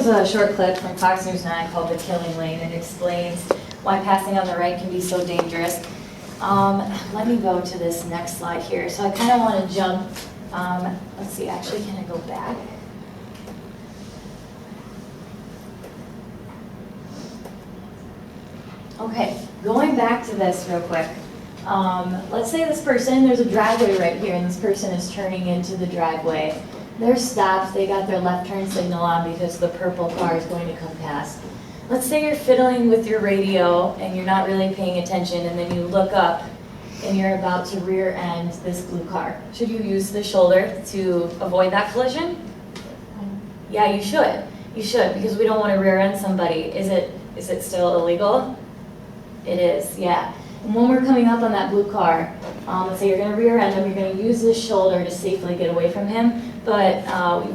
was a short clip from Fox News 9 called The Killing Lane. It explains why passing on the right can be so dangerous. Let me go to this next slide here. So I kind of want to jump, let's see, actually, can I go back? Okay, going back to this real quick. Let's say this person, there's a driveway right here, and this person is turning into the driveway. They're stopped, they got their left turn signal on because the purple car is going to come past. Let's say you're fiddling with your radio and you're not really paying attention, and then you look up and you're about to rear end this blue car. Should you use the shoulder to avoid that collision? Yeah, you should. You should, because we don't want to rear end somebody. Is it still illegal? It is, yeah. And when we're coming up on that blue car, let's say you're going to rear end him, you're going to use this shoulder to safely get away from him, but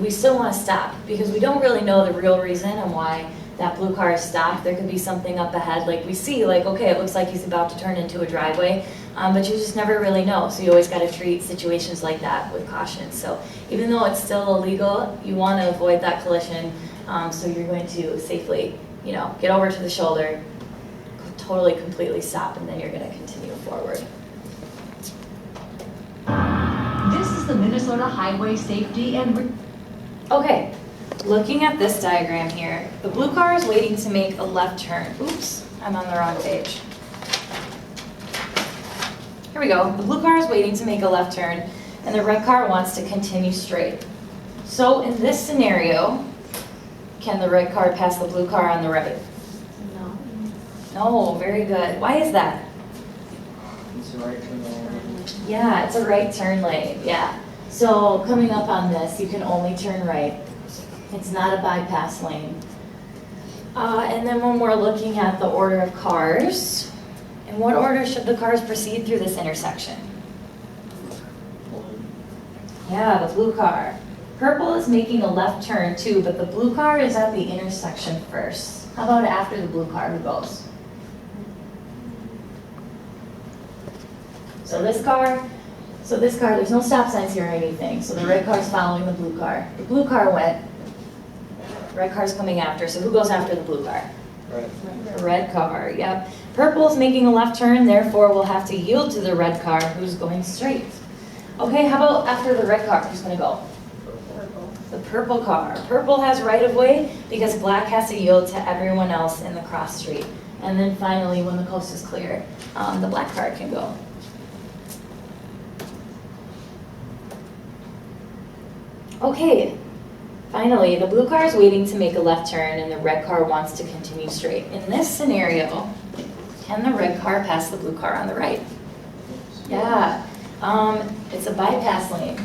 we still want to stop because we don't really know the real reason and why that blue car is stopped. There could be something up ahead, like we see, like, okay, it looks like he's about to turn into a driveway, but you just never really know, so you always got to treat situations like that with caution. So even though it's still illegal, you want to avoid that collision, so you're going to safely, get over to the shoulder, totally, completely stop, and then you're going to continue forward. This is the Minnesota Highway Safety and... Okay, looking at this diagram here, the blue car is waiting to make a left turn. Oops, I'm on the wrong page. Here we go. The blue car is waiting to make a left turn, and the red car wants to continue straight. So in this scenario, can the red car pass the blue car on the right? No, very good. Why is that? It's a right turn lane. Yeah, it's a right turn lane, yeah. So coming up on this, you can only turn right. It's not a bypass lane. And then when we're looking at the order of cars, in what order should the cars proceed through this intersection? Yeah, the blue car. Purple is making a left turn too, but the blue car is at the intersection first. How about after the blue car, who goes? So this car, there's no stop signs here or anything, so the red car's following the blue car. The blue car went, red car's coming after, so who goes after the blue car? Right. The red car, yep. Purple's making a left turn, therefore we'll have to yield to the red car who's going straight. Okay, how about after the red car, who's gonna go? Purple. The purple car. Purple has right of way because black has to yield to everyone else in the cross street. And then finally, when the coast is clear, the black car can go. Okay, finally, the blue car is waiting to make a left turn and the red car wants to continue straight. In this scenario, can the red car pass the blue car on the right? Yeah, it's a bypass lane.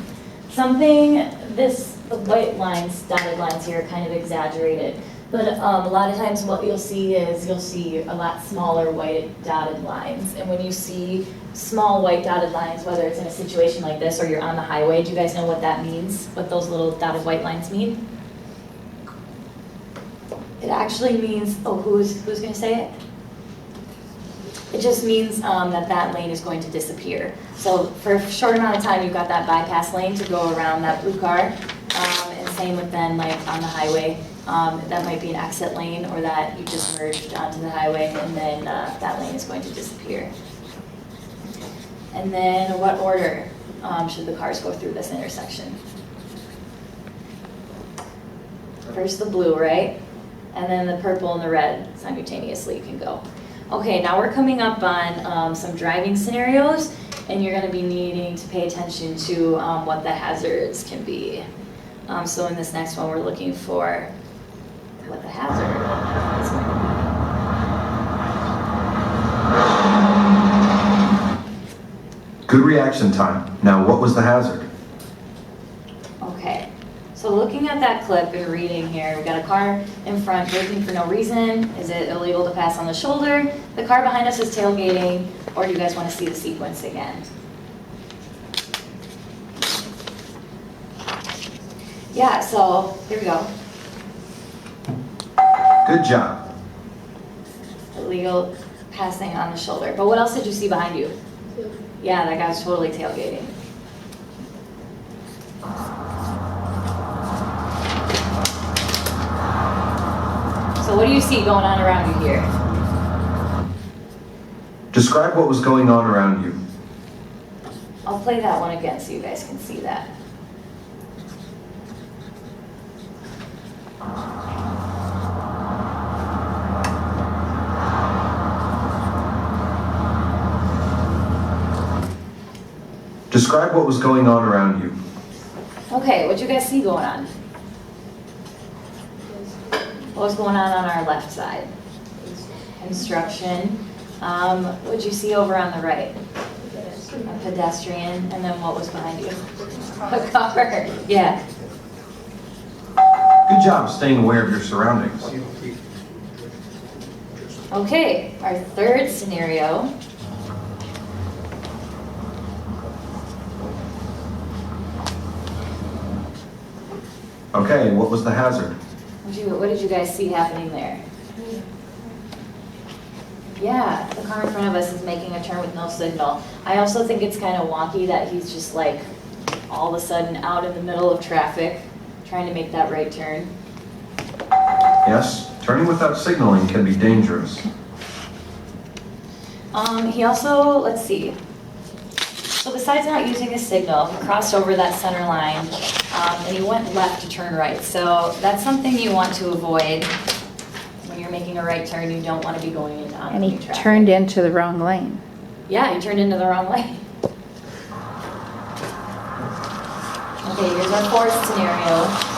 The white lines, dotted lines here are kind of exaggerated, but a lot of times what you'll see is a lot smaller white dotted lines. And when you see small white dotted lines, whether it's in a situation like this or you're on the highway, do you guys know what that means? What those little dotted white lines mean? It actually means, who's going to say it? It just means that lane is going to disappear. So for a short amount of time, you've got that bypass lane to go around that blue car. And same with then, like on the highway, that might be an exit lane or that you just merged onto the highway, and then that lane is going to disappear. And then what order should the cars go through this intersection? First the blue, right? And then the purple and the red simultaneously can go. Okay, now we're coming up on some driving scenarios, and you're going to be needing to pay attention to what the hazards can be. So in this next one, we're looking for what the hazard is going to be. Good reaction time. Now, what was the hazard? Okay, so looking at that clip and reading here, we've got a car in front braking for no reason. Is it illegal to pass on the shoulder? The car behind us is tailgating, or do you guys want to see the sequence again? Yeah, so here we go. Good job. Illegal passing on the shoulder. But what else did you see behind you? Yeah, that guy's totally tailgating. So what do you see going on around you here? Describe what was going on around you. I'll play that one again so you guys can see that. Describe what was going on around you. Okay, what'd you guys see going on? What was going on our left side? Construction. What'd you see over on the right? A pedestrian, and then what was behind you? A car. Yeah. Good job staying aware of your surroundings. Okay, our third scenario. Okay, what was the hazard? What did you guys see happening there? Yeah, the car in front of us is making a turn with no signal. I also think it's kind of wonky that he's just like all of a sudden out in the middle of traffic trying to make that right turn. Yes, turning without signaling can be dangerous. He also, let's see. So besides not using a signal, he crossed over that center line and he went left to turn right. So that's something you want to avoid. When you're making a right turn, you don't want to be going into And he oncoming traffic. turned into the wrong lane. Yeah, he turned into the wrong lane. Okay, here's our fourth scenario.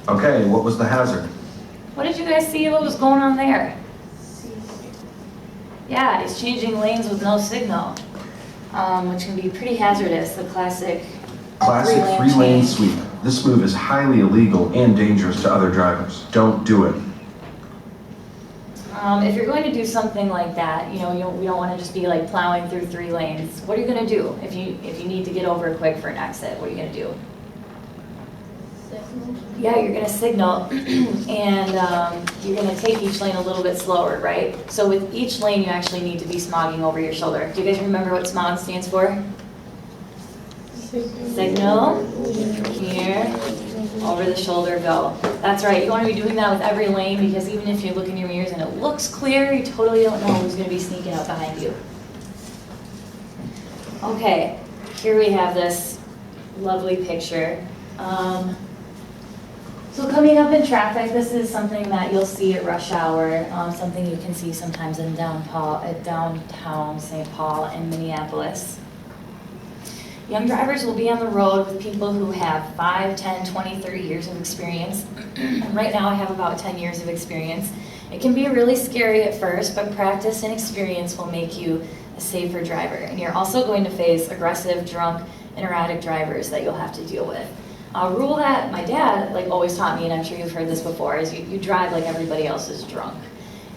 Okay, what was the hazard? What did you guys see? What was going on there? Yeah, he's changing lanes with no signal, which can be pretty hazardous. The classic Classic three-lane sweep. This move is highly illegal and dangerous to other drivers. Don't do it. If you're going to do something like that, we don't want to just be like plowing through 3 lanes. What are you going to do if you need to get over quick for an exit? What are you going to do? Yeah, you're going to signal and you're going to take each lane a little bit slower, right? So with each lane, you actually need to be smogging over your shoulder. Do you guys remember what smog stands for? Signal, here, over the shoulder, go. That's right, you want to be doing that with every lane because even if you look in your mirrors and it looks clear, you totally don't know who's going to be sneaking up behind you. Okay, here we have this lovely picture. So coming up in traffic, this is something that you'll see at rush hour, something you can see sometimes in downtown St. Paul and Minneapolis. Young drivers will be on the road with people who have 5, 10, 20, 30 years of experience. Right now I have about 10 years of experience. It can be really scary at first, but practice and experience will make you a safer driver. And you're also going to face aggressive, drunk, and erratic drivers that you'll have to deal with. A rule that my dad always taught me, and I'm sure you've heard this before, is you drive like everybody else is drunk.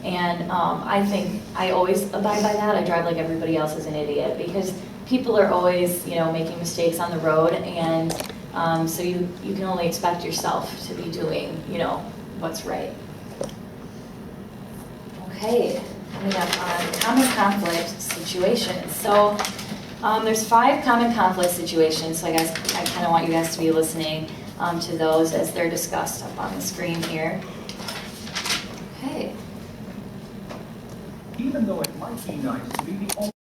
And I think I always abide by that. I drive like everybody else is an idiot because people are always, making mistakes on the road, and so you can only expect yourself to be doing, what's right. Okay, coming up on common conflict situations. So there's 5 common conflict situations, so I kind of want you guys to be listening to those as they're discussed up on the screen here. Okay. Even though it might be nice to be the only